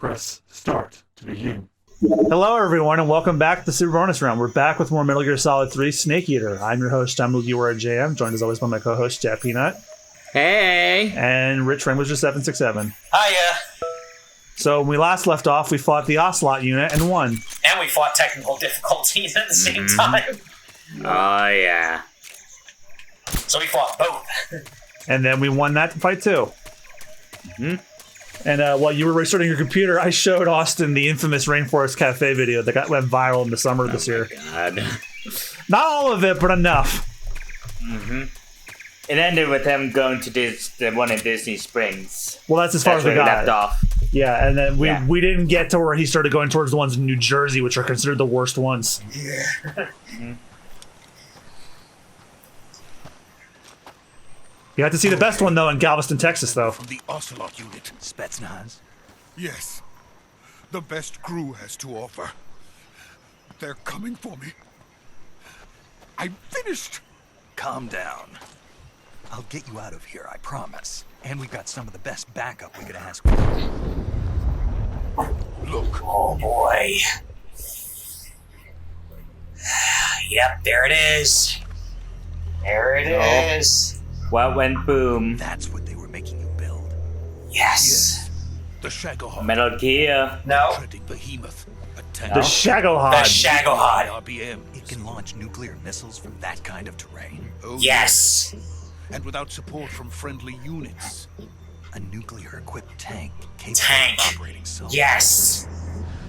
Press start to begin. Hello, everyone, and welcome back to the Super Bonus Round. We're back with more Metal Gear Solid 3 Snake Eater. I'm your host, John Mugiwara JM, joined as always by my co-host, Jack Peanut. Hey! And Rich Wrangler 767. Hiya! So when we last left off, we fought the Ocelot unit and won. And we fought technical difficulties at the same time. Oh, yeah. So we fought both. And then we won that fight too. And while you were restarting your computer, I showed Austin the infamous Rainforest Cafe video that went viral in the summer this year. God. Not all of it, but enough. It ended with him going to the one in Disney Springs. Well, that's as far as we got. Left off. Yeah, and then we didn't get to where he started going towards the ones in New Jersey, which are considered the worst ones. Yeah. You got to see the best one, though, in Galveston, Texas, though. From the Ocelot unit. Spetsnaz? Yes. The best crew has to offer. They're coming for me. I'm finished. Calm down. I'll get you out of here, I promise. And we've got some of the best backup we could ask for. Look. Oh boy. Yep, there it is. There it is. What went boom? That's what they were making you build. Yes. The Shagohod. Metal Gear. No. Treading behemoth. A tank. The The Shagohod. Shagohod. RBM. It can launch nuclear missiles from that kind of terrain. Oh, Yes. And without support from friendly units. A nuclear-equipped tank capable Tank. of operating so. Yes.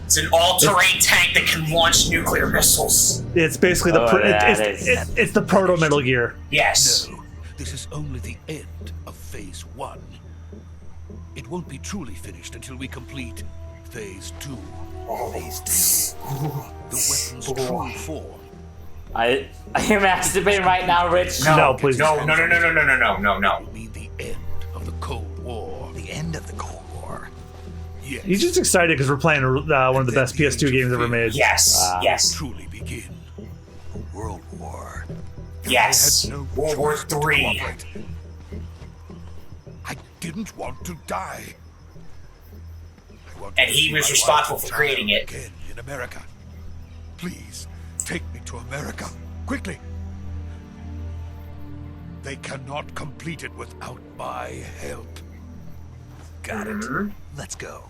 It's an all-terrain tank that can launch nuclear missiles. It's basically the it's the proto Metal Gear. Yes. No. This is only the end of Phase 1. It won't be truly finished until we complete Phase 2. Phase 2. The weapon's true form. I am masturbating right now, Rich. No, please. No. You mean the end of the Cold War? The end of the Cold War. Yes. He's just excited because we're playing one of the best PS2 games ever made. Yes. Yes. Truly begin. A world war. Yes. I had no World War choice to III. cooperate. I didn't want to die. I want And to he see was my responsible wife for and creating child it. Again in America. Please, take me to America. Quickly. They cannot complete it without my help. Got it. Mhm. Let's go.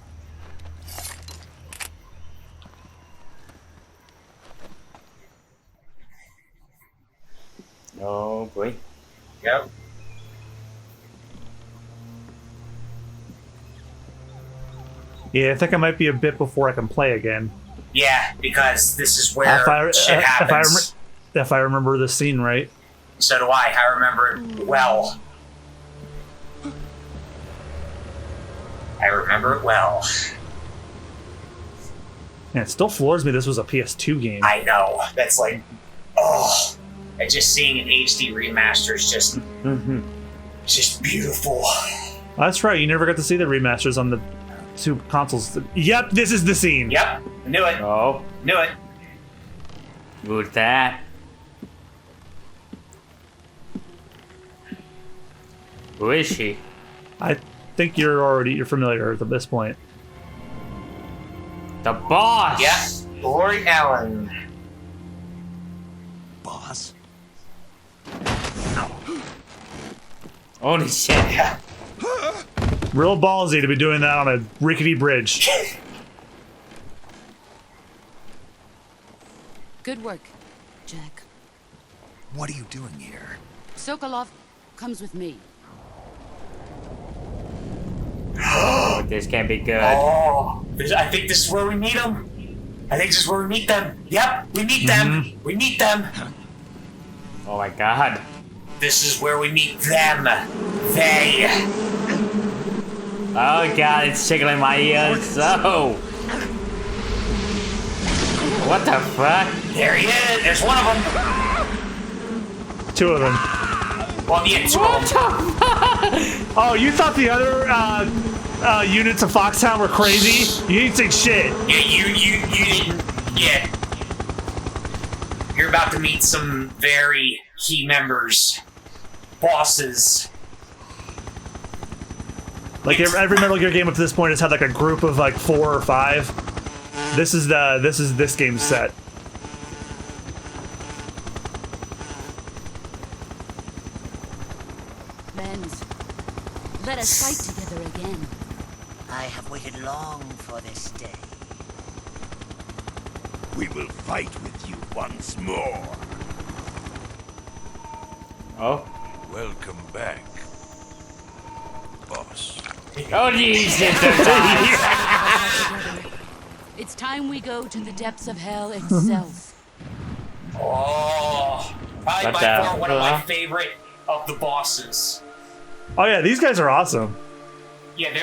Oh, boy. Yep. Yeah, I think I might be a bit before I can play again. Yeah, because this is where shit If happens. I remember the scene right. So do I. I remember it well. I remember it well. And it still floors me this was a PS2 game. I know. That's like, oh. And just seeing an HD remaster is just, just beautiful. That's right, you never got to see the remasters on the two consoles. Yep, this is the scene. Yep. Knew it. Oh, Knew it. who's that? Who is she? I think you're familiar at this point. The boss! Yep. Lori Allen. Boss? Holy shit. Yeah. Real ballsy to be doing that on a rickety bridge. Good work, Jack. What are you doing here? Sokolov comes with me. Oh, this can't be good. Oh. I think this is where we meet them. I think this is where we meet them. Yep. We meet them. We meet them. Oh my god. This is where we meet them. They. Oh god, it's tickling my ears so. What the fuck? There he is. There's one of them. Two of them. Well, yeah, two of them. Oh, you thought the other units of Foxhound were crazy? You didn't say shit. Yeah, you didn't. Yeah. You're about to meet some very key members, bosses. Like every Metal Gear game up to this point has had like a group of like 4 or 5. This is this game's set. Friends, let us fight together again. I have waited long for this day. We will fight with you once more. Oh. Welcome back, boss. Oh, Jesus. It's time we go to the depths of hell itself. Oh, probably What by the far one of my hell? favorite of the bosses. Oh yeah, these guys are awesome. Yeah,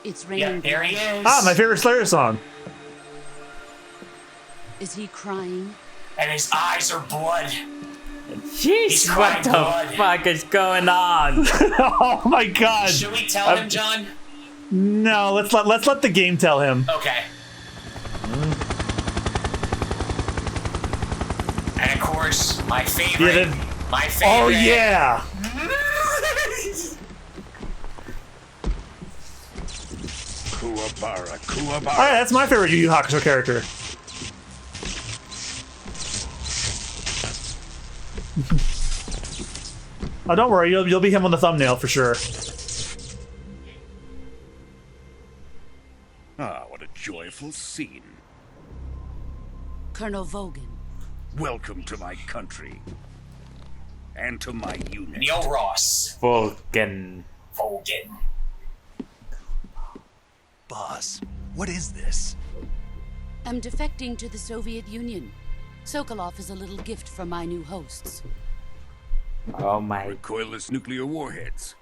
It's raining. there he is. Ah, my favorite Slayer song. Is he crying? And his eyes are blood. Jeez, what crying the blood. fuck is going on? Oh my god. Should we tell him, John? No, let's let the game tell him. Okay. And of course, my favorite. Yeah, my favorite. Oh yeah. Kuwabara, Oh Kuwabara. yeah, that's my favorite Yu Yu Hakusho character. Oh, don't worry, you'll be him on the thumbnail for sure. Ah, what a joyful scene. Colonel Vogan. Welcome to my country. And to my unit. Neil Ross. Vulcan. Vogan. Boss, what is this? I'm defecting to the Soviet Union. Sokolov is a little gift from my new hosts. Oh my. Recoilless nuclear warheads.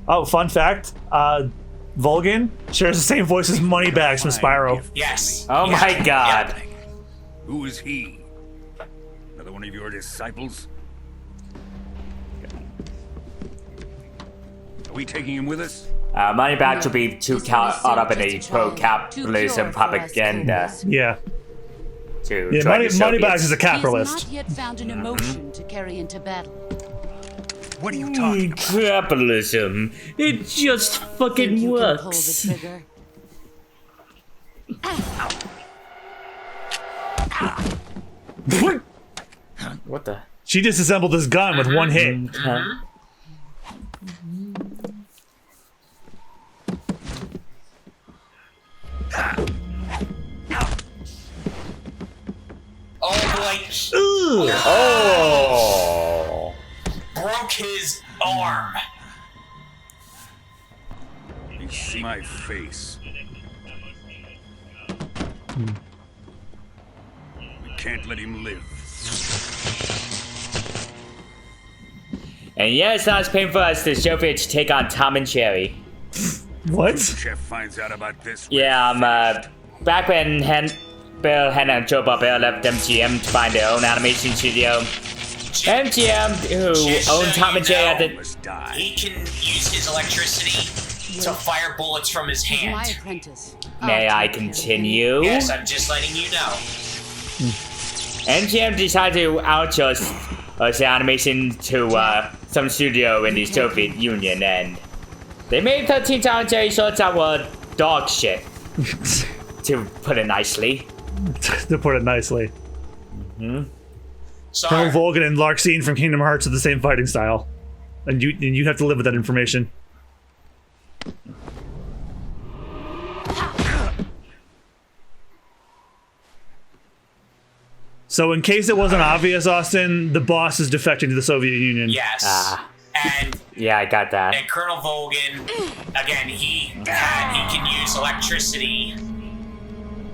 Oh, fun fact, Vulcan shares the same voice as Moneybags from Spyro. Yes. Oh Yeah. my god. Who is he? Another one of your disciples? Are we taking him with us? Moneybag to be too This one is caught up in just a a trial, pro-capitalism too pure for us propaganda cowards. Yeah, to yeah. try the Moneybags is a Soviets. capitalist. He's not yet found an emotion to carry into battle. What are you talking about? Capitalism. It just Think fucking you can pull works. the trigger? What the? She disassembled his gun with one hit. Oh boy. Oh. Broke his arm. You see my face. We can't let him live. And yeah, it's not as painful as the Soviets take on Tom and Jerry. What? Chef finds out about this. Yeah, back when Bill and Joe Barbell left MGM to find their own animation studio. MGM, who Just so owned Tom and you Jerry at know, the... Must die. He can use his electricity to fire bullets from his He's my hand. apprentice. May I'll I take care of him. continue? Yes, I'm just letting you know. MGM decided to outsource the animation to some studio in the Soviet Union, and they made 13 Tom and Jerry shorts that were dog shit, to put it nicely. To put it nicely. Sorry. Colonel Vulcan and Larxene from Kingdom Hearts are the same fighting style, and you have to live with that information. So, in case it wasn't obvious, Austin, the boss is defecting to the Soviet Union. Yes. And Yeah, I got that. and Colonel Vogan, again, he can use electricity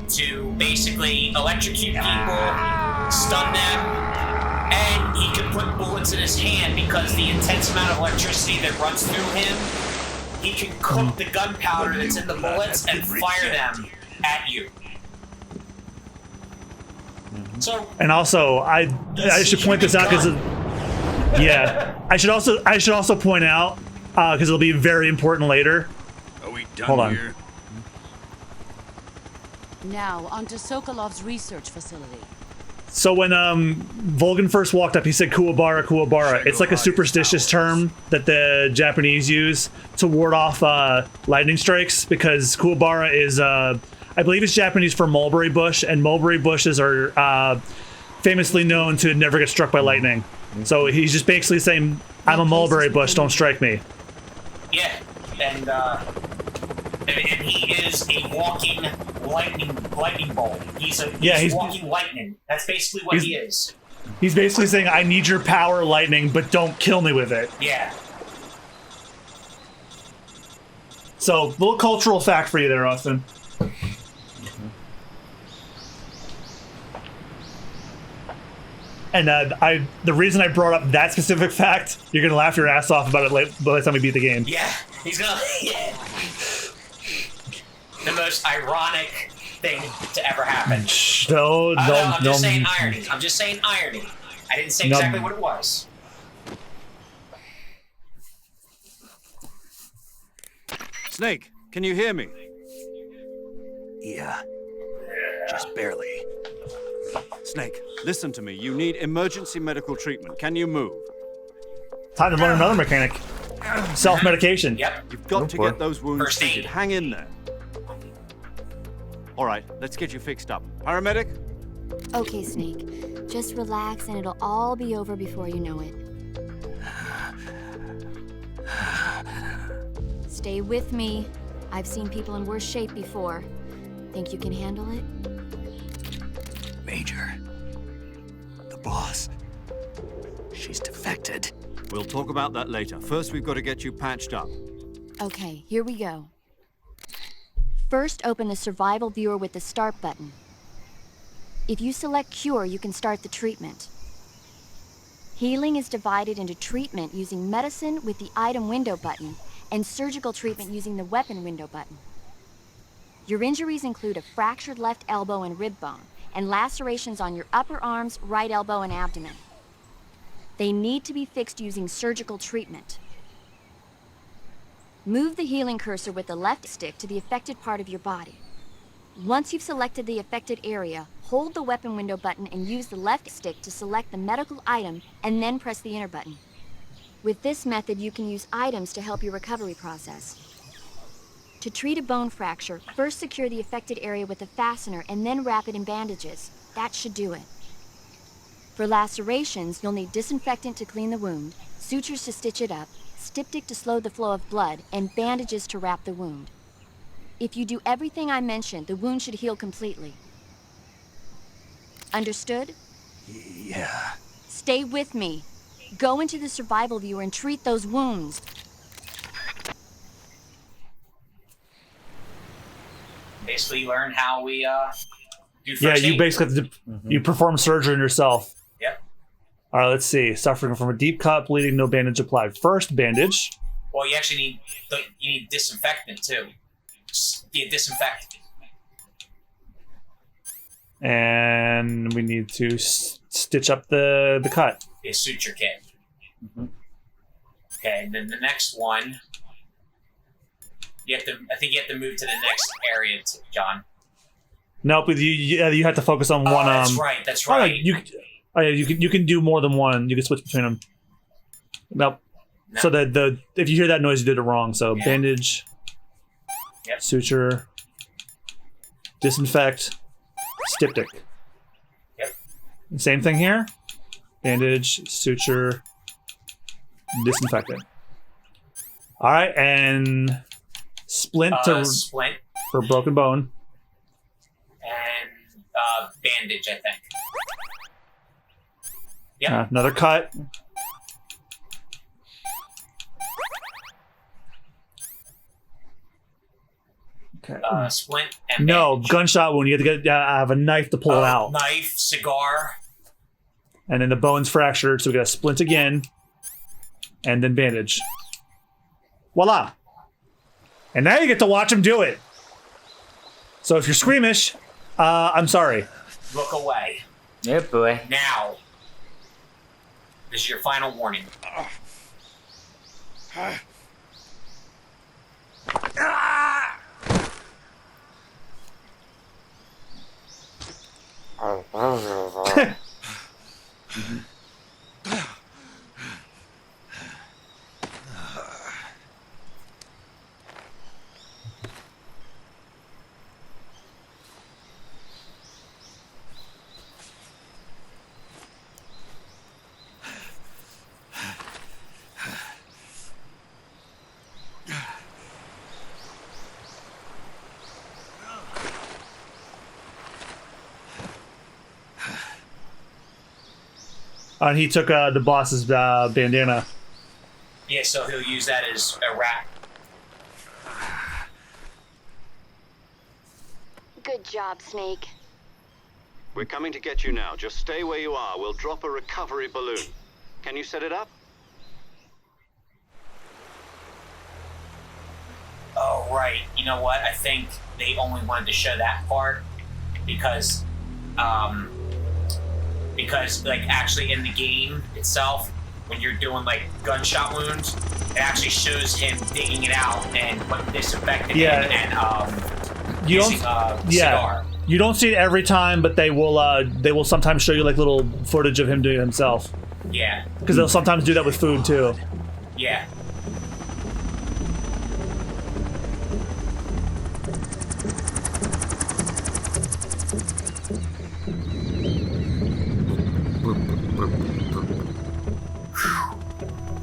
to basically electrocute people, stun them, and he can put bullets in his hand because the intense amount of electricity that runs through him, he can cook the gunpowder that's in the bullets and fire them at you. So And also, I should point this out because, yeah, I should also point out because it'll be very important later. Are we done Hold on. here? Now, onto Sokolov's research facility. So when Volgan first walked up, he said "Kuwabara, Kuwabara." It's like a superstitious term that the Japanese use to ward off lightning strikes, because Kuwabara is, I believe it's Japanese for mulberry bush, and mulberry bushes are famously known to never get struck by lightning. So he's just basically saying, "I'm a mulberry bush, don't strike me." Yeah, and he is a walking lightning bolt. He's walking lightning. That's basically what he is. He's basically saying, "I need your power, lightning, but don't kill me with it." Yeah. So, little cultural fact for you there, Austin. And the reason I brought up that specific fact, you're gonna laugh your ass off about it by the time we beat the game. Yeah, he's gonna. Yeah. The most ironic thing to ever happen. No. I'm just saying irony. I'm just saying irony. I didn't say exactly what it was. Snake, can you hear me? Yeah. Just barely. Snake, listen to me. You need emergency medical treatment. Can you move? Time to learn another mechanic. Self-medication. Yep. You've got to get those wounds First aid. treated. Hang in there. All right, let's get you fixed up. Paramedic? Okay, Snake. Just relax and it'll all be over before you know it. Stay with me. I've seen people in worse shape before. Think you can handle it? Major. The boss. She's defected. We'll talk about that later. First, we've got to get you patched up. Okay, here we go. First, open the survival viewer with the start button. If you select cure, you can start the treatment. Healing is divided into treatment using medicine with the item window button and surgical treatment using the weapon window button. Your injuries include a fractured left elbow and rib bone, and lacerations on your upper arms, right elbow, and abdomen. They need to be fixed using surgical treatment. Move the healing cursor with the left stick to the affected part of your body. Once you've selected the affected area, hold the weapon window button and use the left stick to select the medical item and then press the enter button. With this method, you can use items to help your recovery process. To treat a bone fracture, first secure the affected area with a fastener and then wrap it in bandages. That should do it. For lacerations, you'll need disinfectant to clean the wound, sutures to stitch it up, styptic to slow the flow of blood, and bandages to wrap the wound. If you do everything I mentioned, the wound should heal completely. Understood? Yeah. Stay with me. Go into the survival viewer and treat those wounds. Basically, you learn how we do first Yeah, aid. you basically have to, you perform surgery on yourself. Yep. All right, let's see. Suffering from a deep cut, bleeding, no bandage applied. First bandage. Well, you actually need disinfectant too. Disinfect. And we need to stitch up the cut. A suture kit. Okay, and then the next one, I think you have to move to the next area, John. Nope, you have to focus on one. That's right. That's Oh, no, right. you can do more than one. You can switch between them. Nope. No. So the if you hear that noise, you did it wrong. So Yeah. bandage, Yep. suture, disinfect, styptic. Yep. Same thing here. Bandage, suture, disinfectant. All right, and splint Splint for broken bone. and bandage, I think. Yep. Another cut. Okay. Splint and No, bandage. gunshot wound. You have to have a knife to pull it out. Knife, cigar. And then the bone's fractured, so we got to splint again. And then bandage. Voila. And now you get to watch him do it. So if you're squeamish, I'm sorry. Look away. Yeah, boy. Now. This is your final warning. And he took the boss's bandana. Yeah, so he'll use that as a wrap. Good job, Snake. We're coming to get you now. Just stay where you are. We'll drop a recovery balloon. Can you set it up? Oh, right. You know what? I think they only wanted to show that part because like actually in the game itself, when you're doing like gunshot wounds, it actually shows him digging it out and putting disinfectant in and using a cigar. You don't see it every time, but they will sometimes show you like little footage of him doing it himself. Yeah. Because they'll sometimes do that with food too. Yeah.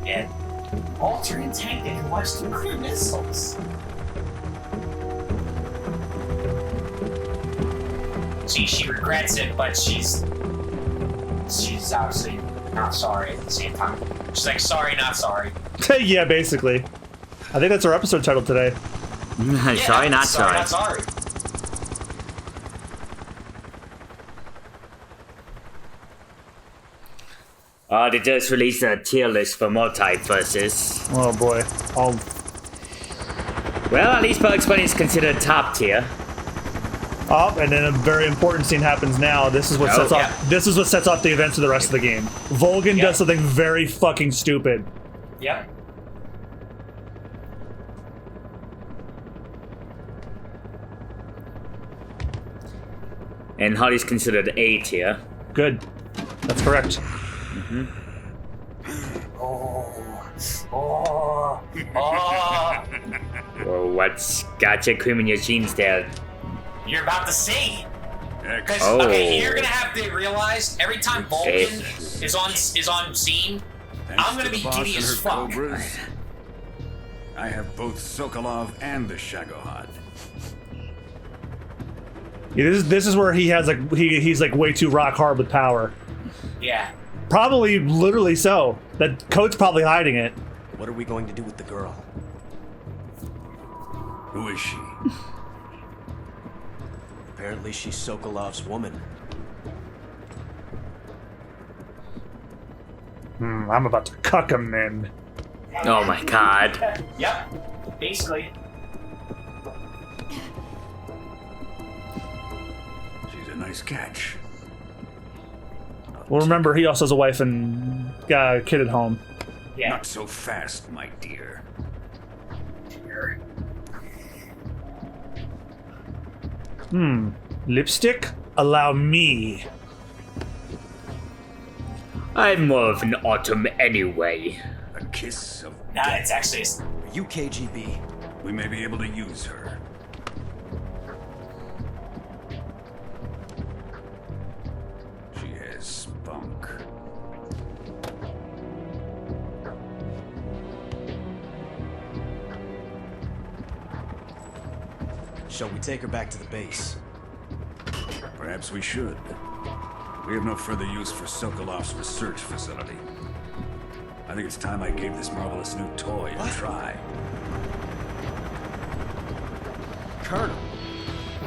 And alter intent and watch the cruise missiles. See, she regrets it, but she's obviously not sorry at the same time. She's like, sorry, not sorry. Yeah, basically. I think that's our episode title today. Sorry, not sorry. Not sorry. They just released a tier list for multiverses. Oh boy. Well, at least Bugs Bunny is considered top tier. Oh, and then a very important scene happens now. This is what sets off. This is what sets off the events of the rest of the game. Volgin does something very fucking stupid. Yep. And Hardy's considered A tier. Good. That's correct. Mm-hmm. Well, what's got your cream in your jeans there? You're about to see. Because okay, you're gonna have to realize every time Vulcan is on scene, I'm gonna be giddy as fuck. Cobras, I have both Sokolov and the Shagohod. Yeah, this is where he has like he's like way too rock hard with power. Yeah. Probably, literally so. That Code's probably hiding it. What are we going to do with the girl? Who is she? Apparently she's Sokolov's woman. I'm about to cuck him then. Oh my god. Yep. Basically. She's a nice catch. Well, remember, he also has a wife and got a kid at home. Yeah. Not so fast, my dear. Lipstick? Allow me. I'm more of an autumn anyway. A kiss of Nah, it's actually. Are you KGB? We may be able to use her. She has spunk. Shall we take her back to the base? Perhaps we should. We have no further use for Sokolov's research facility. I think it's time I gave this marvelous new toy a try. Colonel,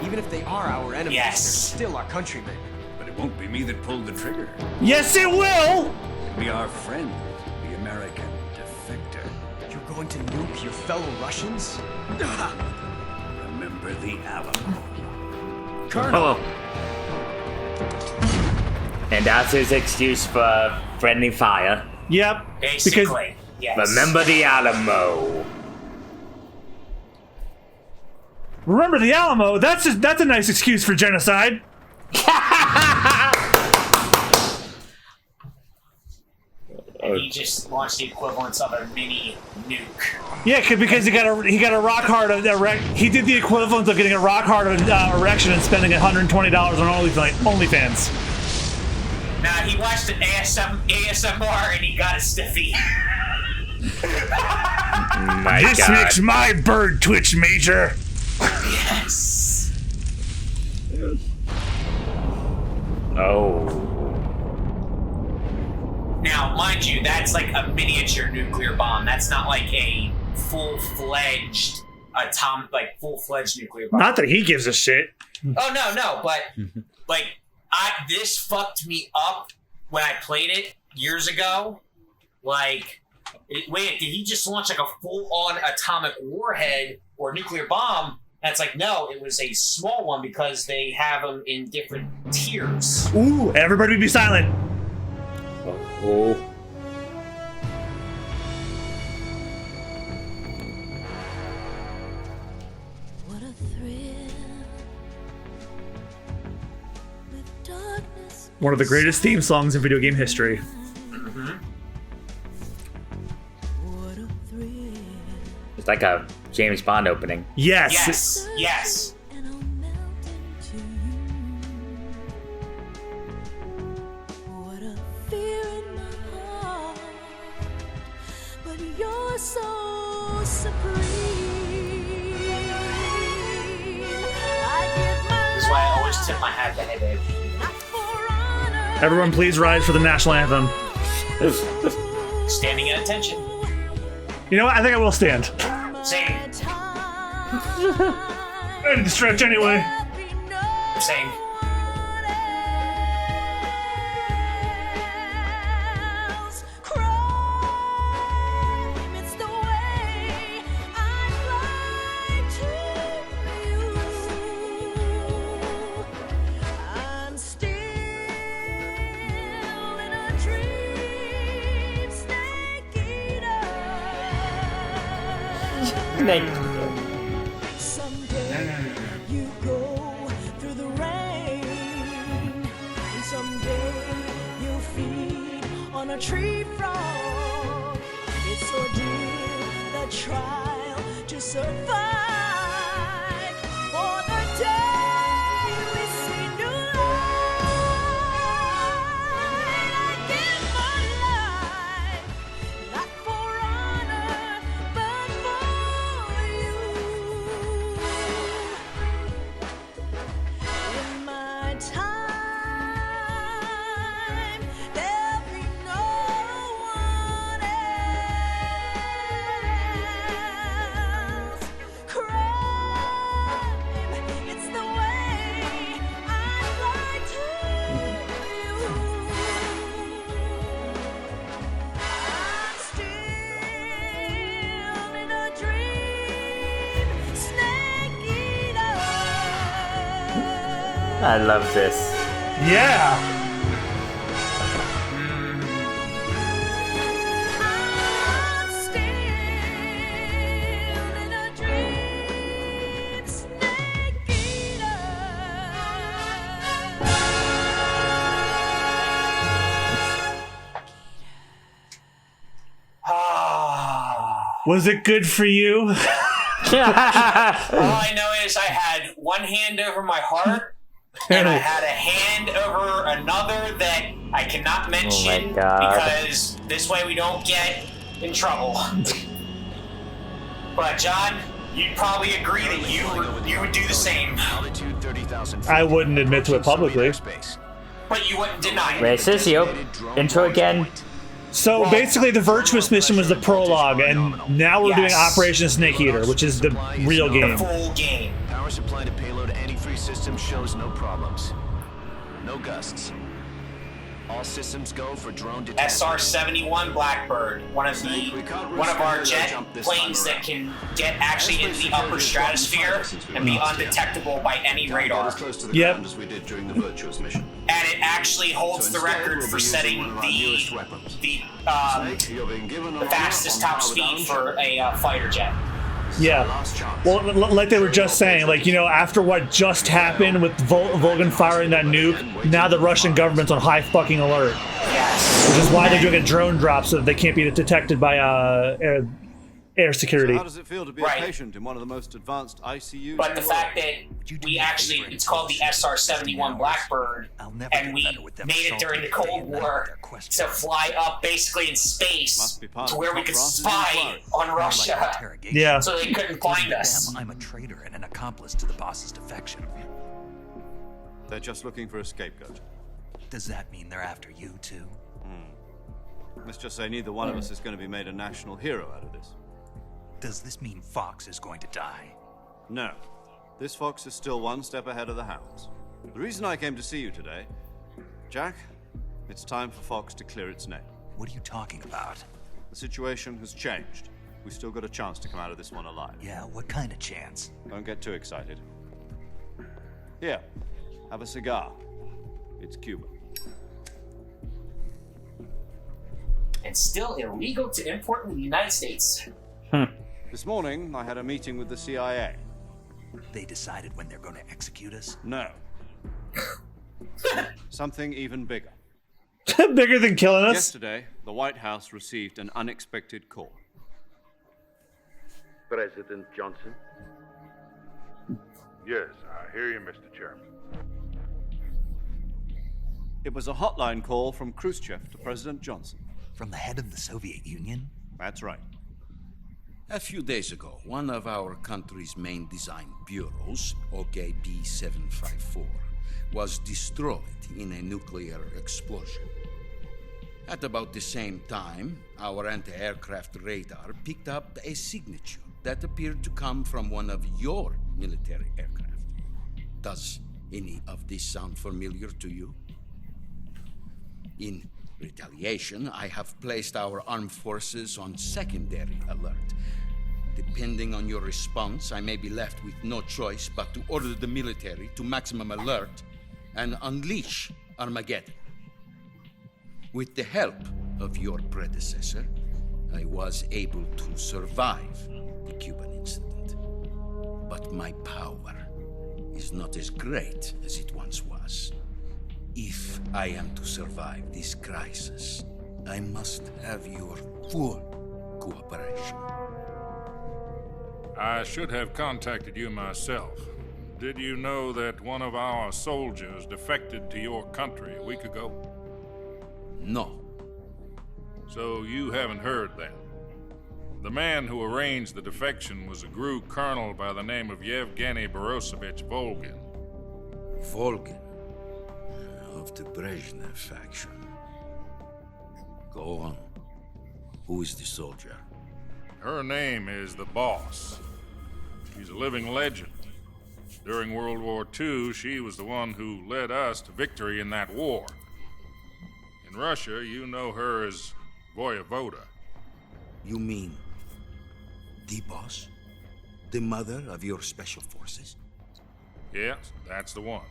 even if they are our enemies, they're still our countrymen. But it won't be me that pulled the trigger. Yes, it will! It'll be our friend, the American defector. You're going to nuke your fellow Russians? Remember the Alamo. Colonel! Oh. And that's his excuse for friendly fire. Yep. Basically, yes. Remember the Alamo. Remember the Alamo? That's a nice excuse for genocide. and he just launched the equivalent of a mini nuke. Yeah, because he got a rock hard he did the equivalent of getting a rock hard erection and spending $120 on OnlyFans. Nah, he watched an ASMR and he got a stiffy. This makes my bird twitch, Major. Yes. Oh. Now, mind you, that's like a miniature nuclear bomb. That's not like a full-fledged full-fledged nuclear bomb. Not that he gives a shit. Oh no, but like this fucked me up when I played it years ago. Like, wait, did he just launch like a full-on atomic warhead or nuclear bomb? And it's like, no, it was a small one because they have them in different tiers. Ooh, everybody be silent. Oh. What a thrill. With darkness. One of the greatest theme songs in video game history. What a thrill. It's like a James Bond opening. Yes. Yes. And I'll melt into you. What a fear in my heart. But you're so supreme. I give my That's why I always tip my hat to Hey Babe. not for honor. Everyone please rise for the national anthem. Standing at attention. You know what? I think I will stand. Same. I need to stretch anyway. Same. Someday you go through the rain, and someday you'll feed on a tree frog. It's ordeal, the trial to survive. For the day we see new light, I give my life, not for honor, but for you. In my time, there'll be no one else. Crime, it's the way I'd like to you. I'm still in a dream, snake eater. I love this. Yeah. I'm still in a dream, snake eater. Was it good for you? All I know is I had one hand over my heart, and I had a hand over another that I cannot mention because this way we don't get in trouble. But John, you'd probably agree that you would do the same. I wouldn't admit to it publicly. But you wouldn't deny Wait, it. it says the intro again. So basically, the Virtuous mission was the prologue, and now we're doing Operation Snake Eater, which is the real game. Full game. Power supply to payload antifreeze system shows no problems. No gusts. All systems go for drone detection. SR-71 Blackbird, one of our jet planes that can get actually into the upper stratosphere and be undetectable by any radar. Yep. As we did during the Virtuous mission. And it actually holds the record for setting the fastest top speed for a fighter jet. Yeah. Well, like they were just saying, like, you know, after what just happened with Volgan firing that nuke, now the Russian government's on high fucking alert. Yes. Which is why they're doing a drone drop so that they can't be detected by air security. So how does it feel to be a patient in one of the most advanced ICUs? But the fact that we actually, it's called the SR-71 Blackbird, and we made it during the Cold War to fly up basically in space to where we could spy on Russia. Yeah. So they couldn't find us. I'm a traitor and an accomplice to the boss's defection. They're just looking for a scapegoat. Does that mean they're after you too? Let's just say neither one of us is going to be made a national hero out of this. Does this mean Fox is going to die? No. This fox is still one step ahead of the hounds. The reason I came to see you today, Jack, it's time for Fox to clear its name. What are you talking about? The situation has changed. We still got a chance to come out of this one alive. Yeah, what kind of chance? Don't get too excited. Here, have a cigar. It's Cuban. And still illegal to import in the United States. This morning, I had a meeting with the CIA. They decided when they're going to execute us? No. Something even bigger. Bigger than killing us? Yesterday, the White House received an unexpected call. President Johnson? Yes, I hear you, Mr. Chairman. It was a hotline call from Khrushchev to President Johnson. From the head of the Soviet Union? That's right. A few days ago, one of our country's main design bureaus, OKB 754, was destroyed in a nuclear explosion. At about the same time, our anti-aircraft radar picked up a signature that appeared to come from one of your military aircraft. Does any of this sound familiar to you? In retaliation, I have placed our armed forces on secondary alert. Depending on your response, I may be left with no choice but to order the military to maximum alert and unleash Armageddon. With the help of your predecessor, I was able to survive the Cuban incident. But my power is not as great as it once was. If I am to survive this crisis, I must have your full cooperation. I should have contacted you myself. Did you know that one of our soldiers defected to your country a week ago? No. So you haven't heard then. The man who arranged the defection was a GRU colonel by the name of Yevgeny Borosovich Volgin. Volgin? Of the Brezhnev faction. Go on. Who is the soldier? Her name is the Boss. She's a living legend. During World War II, she was the one who led us to victory in that war. In Russia, you know her as Voyevoda. You mean the Boss? The mother of your special forces? Yes, that's the one.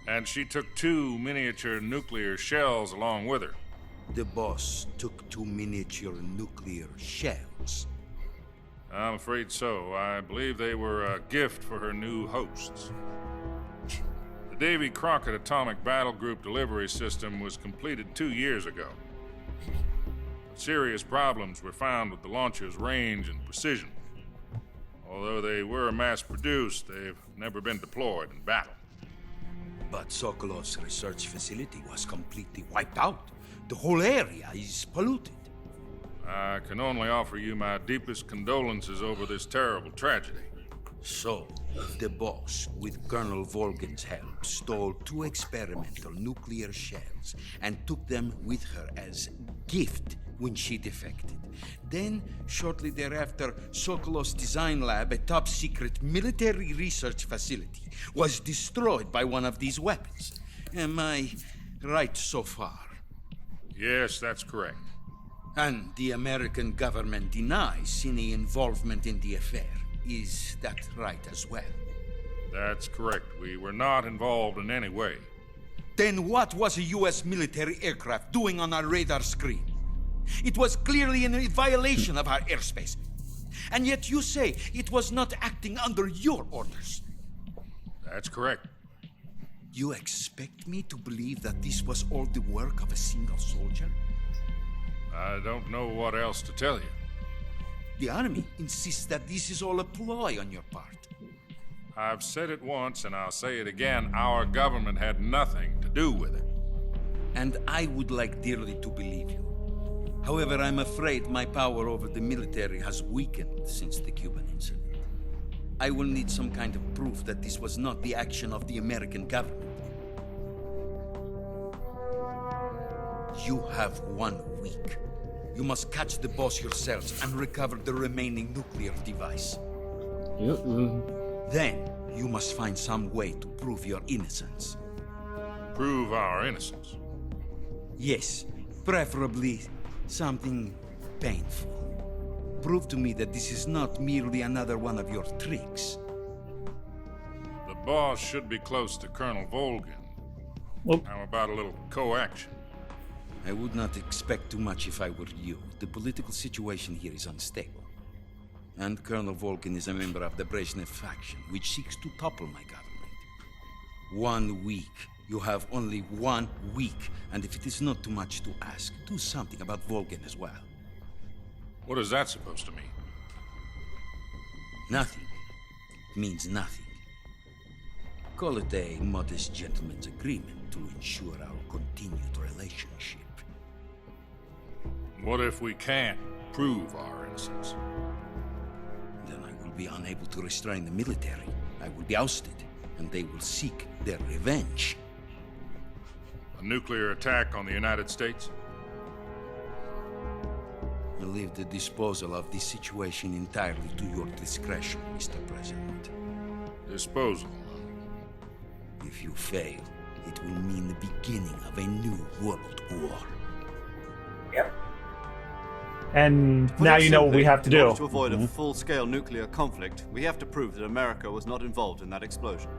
And she took 2 miniature nuclear shells along with her. The Boss took 2 miniature nuclear shells? I'm afraid so. I believe they were a gift for her new hosts. The Davy Crockett Atomic Battle Group delivery system was completed 2 years ago. Serious problems were found with the launcher's range and precision. Although they were mass-produced, they've never been deployed in battle. But Sokolov's research facility was completely wiped out. The whole area is polluted. I can only offer you my deepest condolences over this terrible tragedy. So, the Boss, with Colonel Volgin's help, stole 2 experimental nuclear shells and took them with her as gift when she defected. Then, shortly thereafter, Sokolov's design lab, a top-secret military research facility, was destroyed by one of these weapons. Am I right so far? Yes, that's correct. And the American government denies any involvement in the affair. Is that right as well? That's correct. We were not involved in any way. Then what was a U.S. military aircraft doing on our radar screen? It was clearly in violation of our airspace. And yet you say it was not acting under your orders. That's correct. You expect me to believe that this was all the work of a single soldier? I don't know what else to tell you. The army insists that this is all a ploy on your part. I've said it once and I'll say it again. Our government had nothing to do with it. And I would like dearly to believe you. However, I'm afraid my power over the military has weakened since the Cuban incident. I will need some kind of proof that this was not the action of the American government. You have 1 week. You must catch the boss yourselves and recover the remaining nuclear device. Then, you must find some way to prove your innocence. Prove our innocence? Yes, preferably something painful. Prove to me that this is not merely another one of your tricks. The boss should be close to Colonel Volgin. How about a little co-action? I would not expect too much if I were you. The political situation here is unstable. And Colonel Volgin is a member of the Brezhnev faction, which seeks to topple my government. 1 week. You have only 1 week. And if it is not too much to ask, do something about Volgin as well. What is that supposed to mean? Nothing. It means nothing. Call it a modest gentleman's agreement to ensure our continued relationship. What if we can't prove our innocence? Then I will be unable to restrain the military. I will be ousted, and they will seek their revenge. A nuclear attack on the United States? I leave the disposal of this situation entirely to your discretion, Mr. President. Disposal? If you fail, it will mean the beginning of a new world war. Yep. And now you know what we have to in do. order to avoid a full-scale nuclear conflict, we have to prove that America was not involved in that explosion.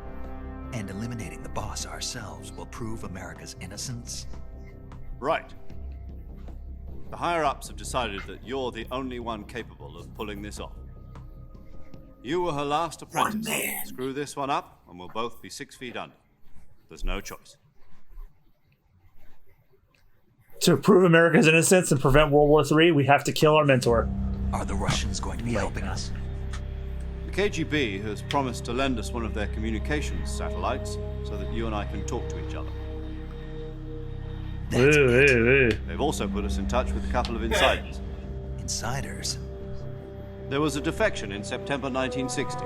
And eliminating the boss ourselves will prove America's innocence? Right. The higher-ups have decided that you're the only one capable of pulling this off. You were her last apprentice. Screw this one up, and we'll both be 6 feet under. There's no choice. To prove America's innocence and prevent World War III, we have to kill our mentor. Are the Russians going to be helping us? The KGB has promised to lend us one of their communications satellites so that you and I can talk to each other. They've also put us in touch with a couple of insiders. Insiders? There was a defection in September 1960. Do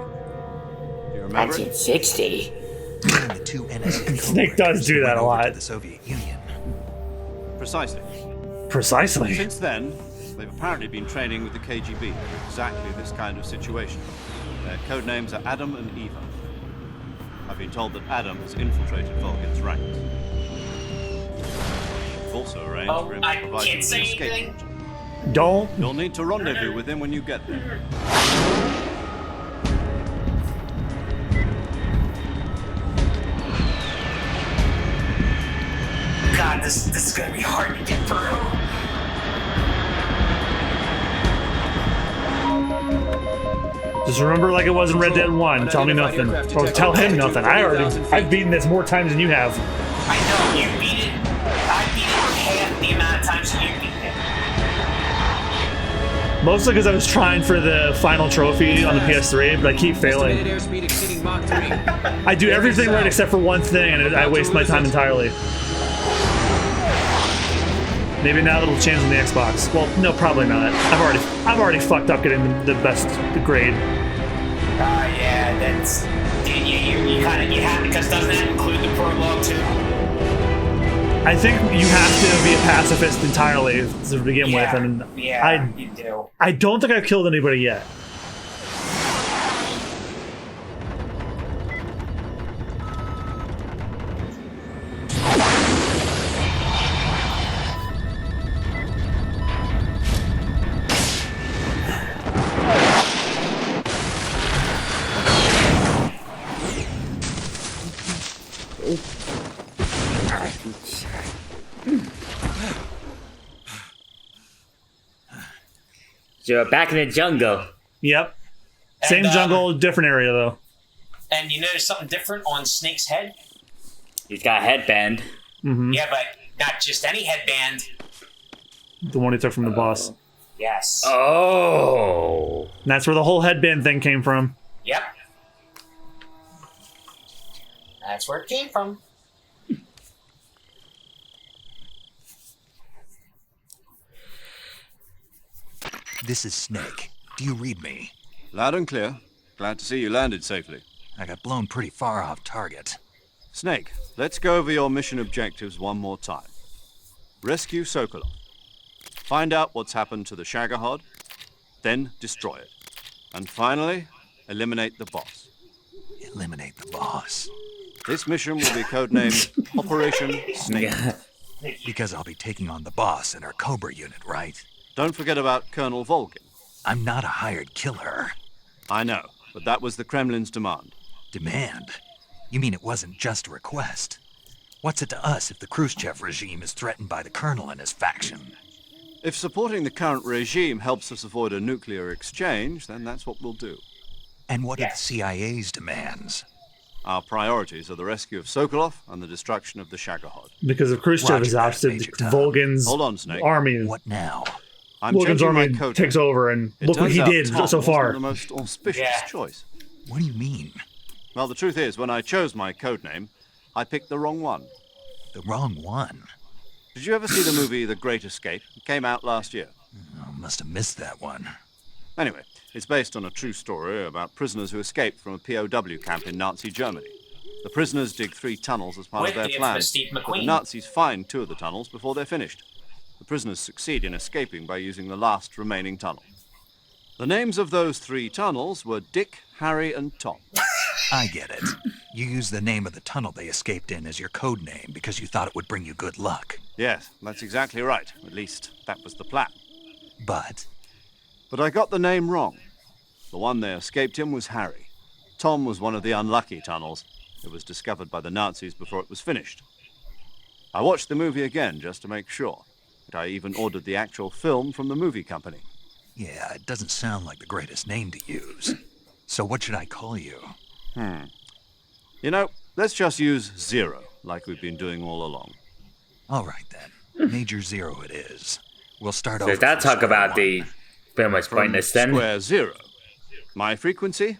you remember 1960? The two NSA Snake does do that a lot. The Soviet Union. Precisely. Precisely. Since then, they've apparently been training with the KGB for exactly this kind of situation. Their code names are Adam and Eva. I've been told that Adam has infiltrated Volgin's ranks. We've also arranged for him to provide you with an escape route. Don't. You'll need to rendezvous with him when you get there. God, this is gonna be hard to get through. Just remember like it was in Red Dead 1. Tell me nothing. Or tell him nothing. I've beaten this more times than you have. I know, you beat it. I beat it half the amount of times you beat it. Mostly because I was trying for the final trophy on the PS3, but I keep failing. I do everything right except for one thing, and I waste my time entirely. Maybe now it'll change on the Xbox. Well, no, probably not. I've already fucked up getting the best grade. Yeah, that's you have, because doesn't that include the prologue too? I think you have to be a pacifist entirely to begin with, and you do. I don't think I've killed anybody yet. So back in the jungle. Yep. Same jungle, different area though. And you notice something different on Snake's head? He's got a headband. Mm-hmm. Yeah, but not just any headband. The one he took from the boss. Yes. Oh. And that's where the whole headband thing came from. Yep. That's where it came from. This is Snake. Do you read me? Loud and clear. Glad to see you landed safely. I got blown pretty far off target. Snake, let's go over your mission objectives one more time. Rescue Sokolov. Find out what's happened to the Shagohod, then destroy it. And finally, eliminate the boss. Eliminate the boss. This mission will be codenamed Operation Snake. Because I'll be taking on the boss and her Cobra unit, right? Don't forget about Colonel Volgin. I'm not a hired killer. I know, but that was the Kremlin's demand. Demand? You mean it wasn't just a request? What's it to us if the Khrushchev regime is threatened by the Colonel and his faction? If supporting the current regime helps us avoid a nuclear exchange, then that's what we'll do. And what are the CIA's demands? Our priorities are the rescue of Sokolov and the destruction of the Shagohod. Because if Khrushchev has ousted Volgin's Hold on, Snake. army, what now? I'm Volgin's changing my army code takes name. over, and It look what turns he out did Tom so wasn't far. the most auspicious choice. What do you mean? Well, the truth is, when I chose my code name, I picked the wrong one. The wrong one? Did you ever see the movie The Great Escape? It came out last year. I must have missed that one. Anyway, it's based on a true story about prisoners who escaped from a POW camp in Nazi Germany. The prisoners dig 3 tunnels as part With of their the plan, infamous Steve but the McQueen. Nazis find 2 of the tunnels before they're finished. The prisoners succeed in escaping by using the last remaining tunnel. The names of those 3 tunnels were Dick, Harry, and Tom. I get it. You used the name of the tunnel they escaped in as your code name because you thought it would bring you good luck. Yes, that's exactly right. At least, that was the plan. But I got the name wrong. The one they escaped in was Harry. Tom was one of the unlucky tunnels. It was discovered by the Nazis before it was finished. I watched the movie again just to make sure, but I even ordered the actual film from the movie company. yeah, it doesn't sound like the greatest name to use. So what should I call you? You know, let's just use Zero, like we've been doing all along. All right, then. Major Zero it is. We'll start So over. does that from talk square about one. the pretty much pointless then? Square 0. My frequency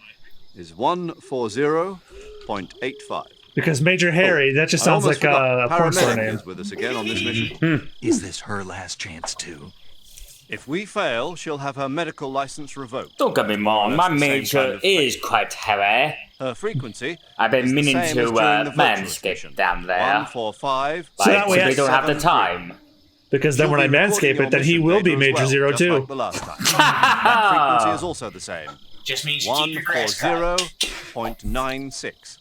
is 140.85. Because Major Harry, that just I sounds almost like forgot. a porn star Paramedic name. is with us again on this mission. Is this her last chance too? If we fail, she'll have her medical license revoked. Don't get me wrong, my That's the same major kind of is quite heavy. Her frequency. I've been is the meaning same to as during the virtuous manscape mission. down there. 145. So that way we don't have the 773. time. Because then She'll when I be recording manscape your it, then he mission will be data as Major well, Zero just too. like the last time. That frequency is also the same. Just means you keep your grass cut. 140.96.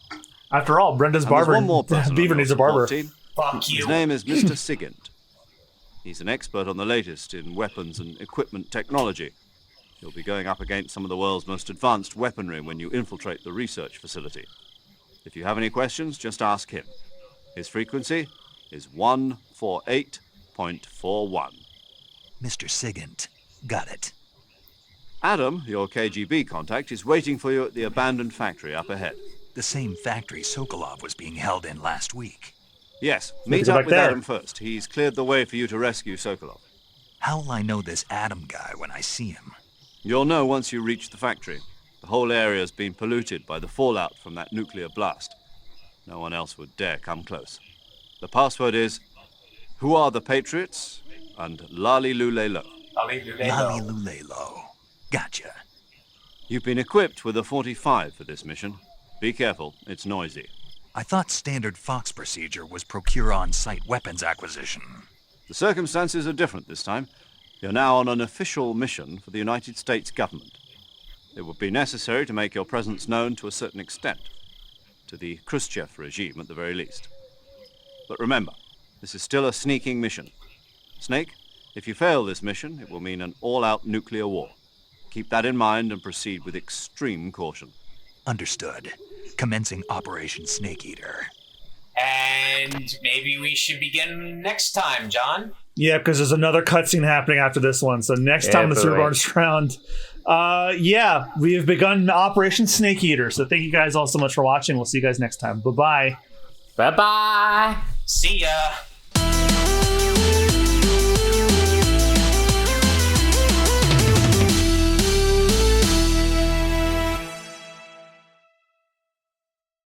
After all, Brenda's And there's barber. one more person Beaver on needs your a barber. support team. Fuck you. His name is Mr. Sigint. He's an expert on the latest in weapons and equipment technology. You'll be going up against some of the world's most advanced weaponry when you infiltrate the research facility. If you have any questions, just ask him. His frequency is 148.41. Mr. Sigint. Got it. Adam, your KGB contact, is waiting for you at the abandoned factory up ahead. The same factory Sokolov was being held in last week. Yes, Look meet at up back with there. Adam first. He's cleared the way for you to rescue Sokolov. How will I know this Adam guy when I see him? You'll know once you reach the factory. The whole area's been polluted by the fallout from that nuclear blast. No one else would dare come close. The password is, "Who are the Patriots?" and "Lali Lulelo." Lali Lulelo. Gotcha. You've been equipped with a 45 for this mission. Be careful, it's noisy. I thought standard Fox procedure was procure on-site weapons acquisition. The circumstances are different this time. You're now on an official mission for the United States government. It would be necessary to make your presence known to a certain extent, to the Khrushchev regime at the very least. But remember, this is still a sneaking mission. Snake, if you fail this mission, it will mean an all-out nuclear war. Keep that in mind and proceed with extreme caution. Understood. Commencing Operation Snake Eater. And maybe we should begin next time, John. Yeah, because there's another cutscene happening after this one. So next time the Super Bonus round. We have begun Operation Snake Eater. So thank you guys all so much for watching. We'll see you guys next time. Bye-bye. Bye-bye. See ya.